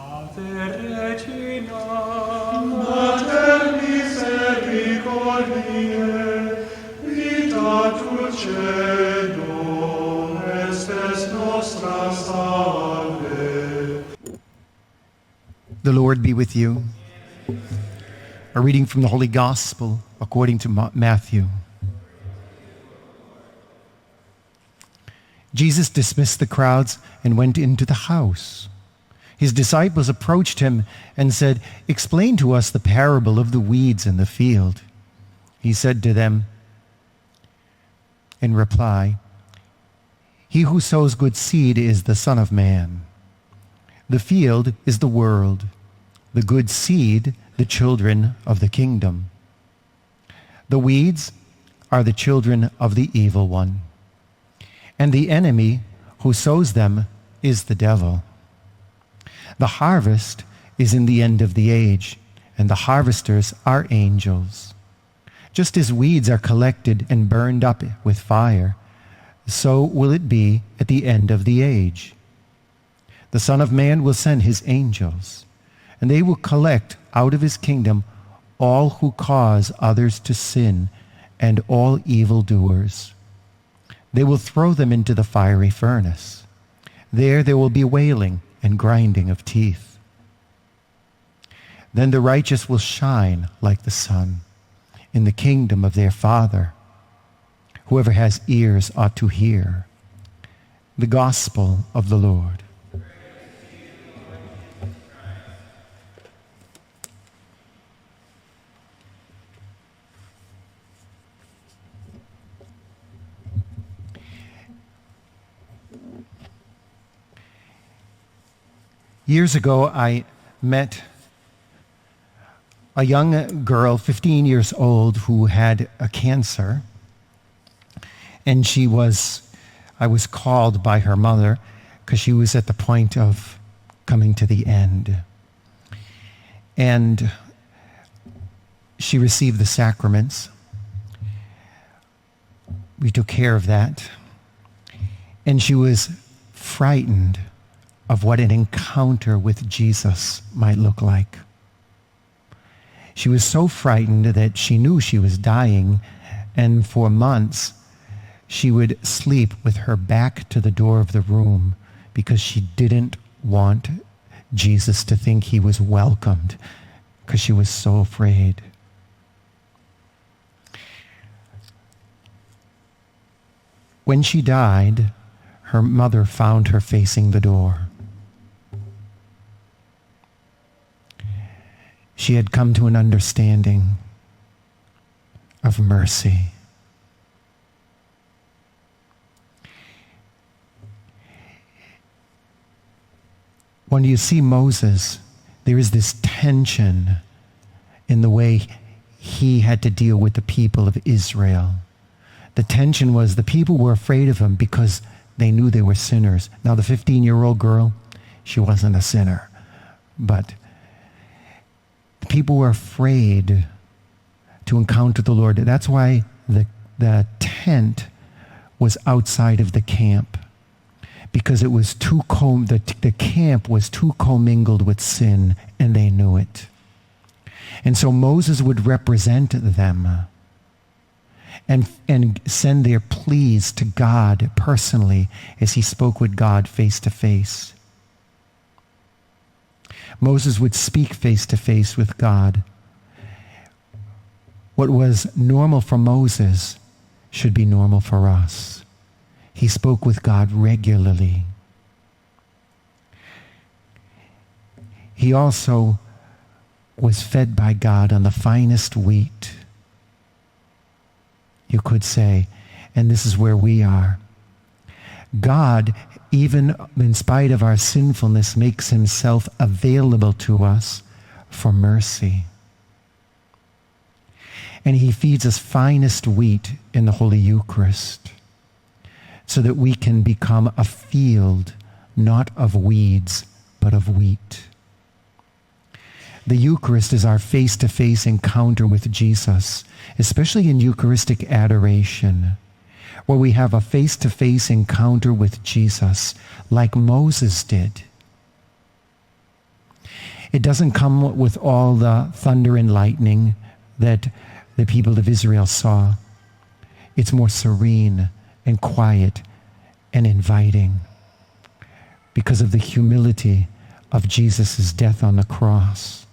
Ave Regina, Mater misericordiae, vita dulcedo, estes nostra salve. The Lord be with you. A reading from the Holy Gospel according to Matthew. Jesus dismissed the crowds and went into the house. His disciples approached him and said, "Explain to us the parable of the weeds in the field." He said to them in reply, "He who sows good seed is the Son of Man. The field is the world, the good seed the children of the kingdom. The weeds are the children of the evil one, and the enemy who sows them is the devil. The harvest is in the end of the age, and the harvesters are angels. Just as weeds are collected and burned up with fire, so will it be at the end of the age. The Son of Man will send his angels, and they will collect out of his kingdom all who cause others to sin and all evildoers. They will throw them into the fiery furnace. There will be wailing and grinding of teeth. Then the righteous will shine like the sun in the kingdom of their Father. Whoever has ears ought to hear. The Gospel of the Lord. Years ago, I met a young girl, 15 years old, who had a cancer. And I was called by her mother because she was at the point of coming to the end. And she received the sacraments. We took care of that. And she was frightened of what an encounter with Jesus might look like. She was so frightened that she knew she was dying, and for months she would sleep with her back to the door of the room because she didn't want Jesus to think he was welcomed, because she was so afraid. When she died, her mother found her facing the door. She had come to an understanding of mercy. When you see Moses, there is this tension in the way he had to deal with the people of Israel. The tension was the people were afraid of him because they knew they were sinners. Now the 15-year-old girl, she wasn't a sinner, but people were afraid to encounter the Lord. That's why the tent was outside of the camp, because it was the camp was too commingled with sin, and they knew it. And so Moses would represent them and send their pleas to God personally as he spoke with God face to face. Moses would speak face to face with God. What was normal for Moses should be normal for us. He spoke with God regularly. He also was fed by God on the finest wheat, you could say, and this is where we are. God, even in spite of our sinfulness, makes himself available to us for mercy. And he feeds us finest wheat in the Holy Eucharist so that we can become a field, not of weeds, but of wheat. The Eucharist is our face-to-face encounter with Jesus, especially in Eucharistic adoration, where we have a face-to-face encounter with Jesus like Moses did. It doesn't come with all the thunder and lightning that the people of Israel saw. It's more serene and quiet and inviting because of the humility of Jesus' death on the cross.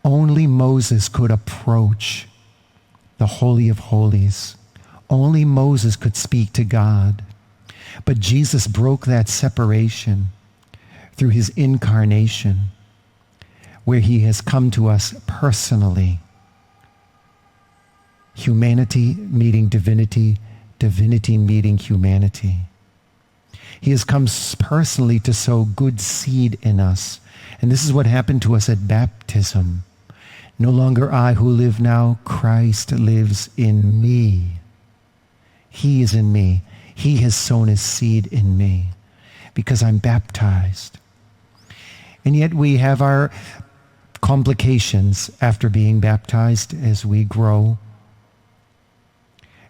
Only Moses could approach the Holy of Holies. Only Moses could speak to God. But Jesus broke that separation through his incarnation, where he has come to us personally. Humanity meeting divinity, divinity meeting humanity. He has come personally to sow good seed in us. And this is what happened to us at baptism. No longer I who live now, Christ lives in me. He is in me. He has sown his seed in me because I'm baptized. And yet we have our complications after being baptized as we grow.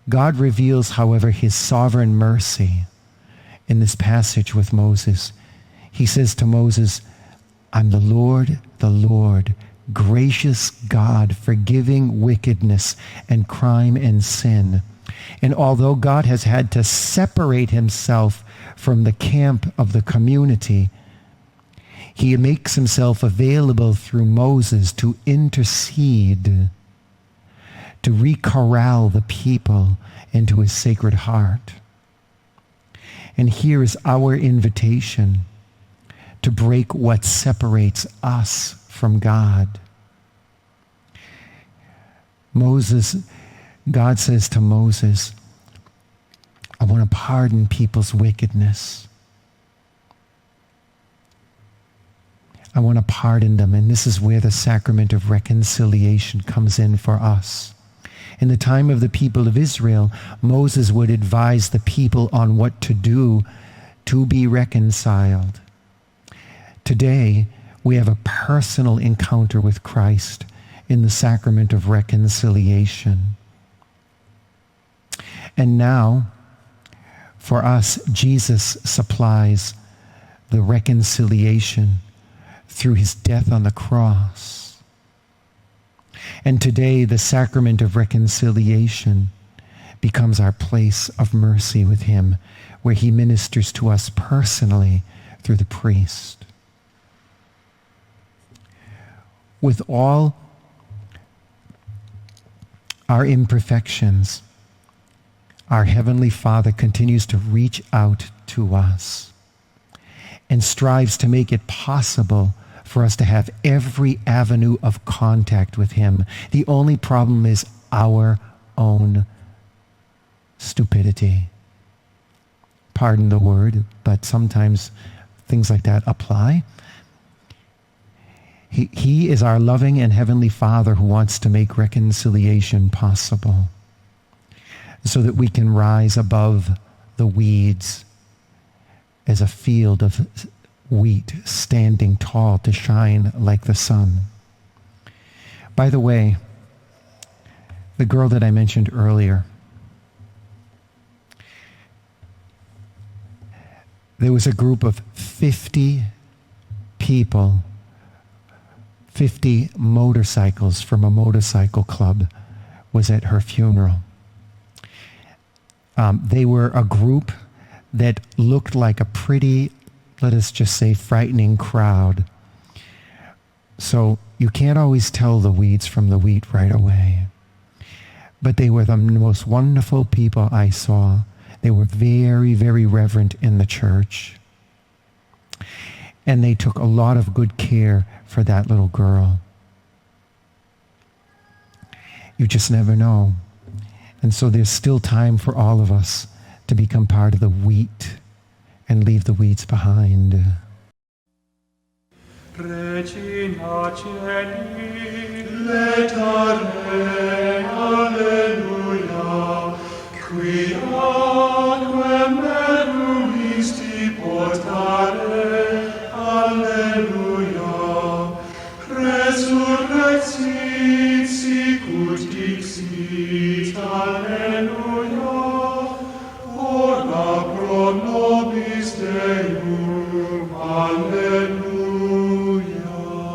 God reveals, however, his sovereign mercy in this passage with Moses. He says to Moses, I'm the Lord, gracious God, forgiving wickedness and crime and sin. And although God has had to separate himself from the camp of the community, he makes himself available through Moses to intercede, to re-corral the people into his sacred heart. And here is our invitation to break what separates us from God. God says to Moses, I want to pardon people's wickedness. I want to pardon them. And this is where the sacrament of reconciliation comes in for us. In the time of the people of Israel, Moses would advise the people on what to do to be reconciled. Today, we have a personal encounter with Christ in the sacrament of reconciliation. And now, for us, Jesus supplies the reconciliation through his death on the cross. And today, the sacrament of reconciliation becomes our place of mercy with him, where he ministers to us personally through the priest. With all our imperfections, our Heavenly Father continues to reach out to us and strives to make it possible for us to have every avenue of contact with him. The only problem is our own stupidity. Pardon the word, but sometimes things like that apply. He is our loving and heavenly Father who wants to make reconciliation possible so that we can rise above the weeds as a field of wheat standing tall to shine like the sun. By the way, the girl that I mentioned earlier, there was a group of 50 people, 50 motorcycles from a motorcycle club was at her funeral. They were a group that looked like a pretty, let us just say, frightening crowd. So you can't always tell the weeds from the wheat right away. But they were the most wonderful people I saw. They were very, very reverent in the church. And they took a lot of good care for that little girl. You just never know. And so there's still time for all of us to become part of the wheat and leave the weeds behind. Regina Celi, letare, alleluia, qui aquam meruisti portare, alleluia, resurrexit sicut dixit, alleluia, ora pro nobis Deum, alleluia.